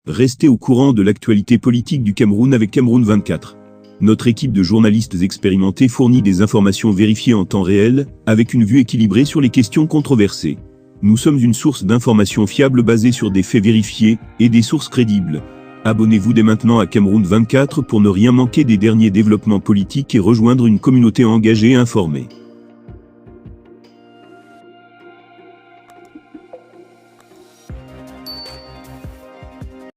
Restez au courant de l'actualité politique du Cameroun avec Cameroun 24. Notre équipe de journalistes expérimentés fournit des informations vérifiées en temps réel, avec une vue équilibrée sur les questions controversées. Nous sommes une source d'informations fiables basée sur des faits vérifiés et des sources crédibles. Abonnez-vous dès maintenant à Cameroun 24 pour ne rien manquer des derniers développements politiques et rejoindre une communauté engagée et informée.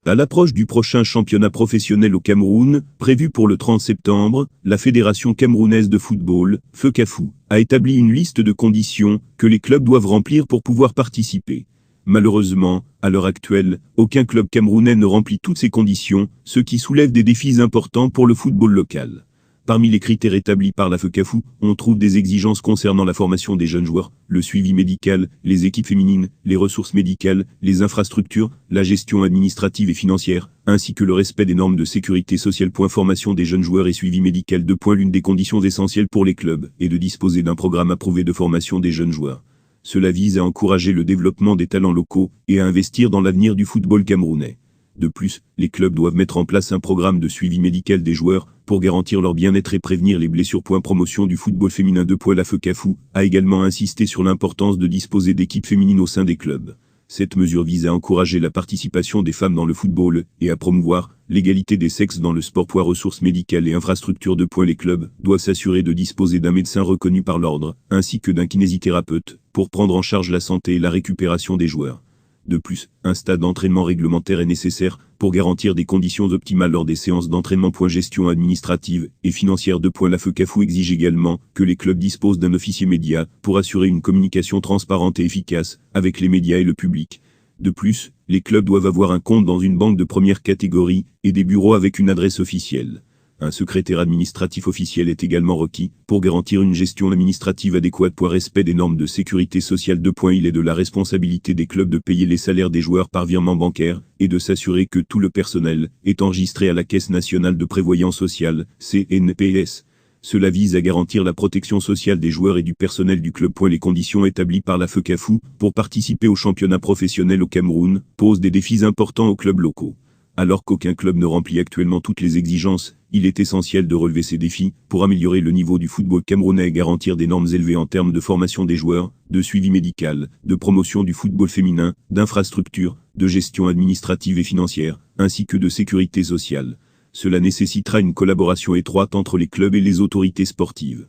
À l'approche du prochain championnat professionnel au Cameroun, prévu pour le 30 septembre, la Fédération camerounaise de football, FECAFOOT, a établi une liste de conditions que les clubs doivent remplir pour pouvoir participer. Malheureusement, à l'heure actuelle, aucun club camerounais ne remplit toutes ces conditions, ce qui soulève des défis importants pour le football local. Parmi les critères établis par la FECAFOOT, on trouve des exigences concernant la formation des jeunes joueurs, le suivi médical, les équipes féminines, les ressources médicales, les infrastructures, la gestion administrative et financière, ainsi que le respect des normes de sécurité sociale. Formation des jeunes joueurs et suivi médical. L'une des conditions essentielles pour les clubs est de disposer d'un programme approuvé de formation des jeunes joueurs. Cela vise à encourager le développement des talents locaux et à investir dans l'avenir du football camerounais. De plus, les clubs doivent mettre en place un programme de suivi médical des joueurs pour garantir leur bien-être et prévenir les blessures. Promotion du football féminin. La FECAFOOT a également insisté sur l'importance de disposer d'équipes féminines au sein des clubs. Cette mesure vise à encourager la participation des femmes dans le football et à promouvoir l'égalité des sexes dans le sport. Ressources médicales et infrastructures. Les clubs doivent s'assurer de disposer d'un médecin reconnu par l'ordre, ainsi que d'un kinésithérapeute, pour prendre en charge la santé et la récupération des joueurs. De plus, un stade d'entraînement réglementaire est nécessaire pour garantir des conditions optimales lors des séances d'entraînement. Gestion administrative et financière. La FECAFOOT exige également que les clubs disposent d'un officier média pour assurer une communication transparente et efficace avec les médias et le public. De plus, les clubs doivent avoir un compte dans une banque de première catégorie et des bureaux avec une adresse officielle. Un secrétaire administratif officiel est également requis pour garantir une gestion administrative adéquate. Respect des normes de sécurité sociale. Il est de la responsabilité des clubs de payer les salaires des joueurs par virement bancaire et de s'assurer que tout le personnel est enregistré à la Caisse nationale de prévoyance sociale, CNPS. Cela vise à garantir la protection sociale des joueurs et du personnel du club. Les conditions établies par la FECAFOOT pour participer au championnat professionnel au Cameroun posent des défis importants aux clubs locaux. Alors qu'aucun club ne remplit actuellement toutes les exigences, il est essentiel de relever ces défis pour améliorer le niveau du football camerounais et garantir des normes élevées en termes de formation des joueurs, de suivi médical, de promotion du football féminin, d'infrastructures, de gestion administrative et financière, ainsi que de sécurité sociale. Cela nécessitera une collaboration étroite entre les clubs et les autorités sportives.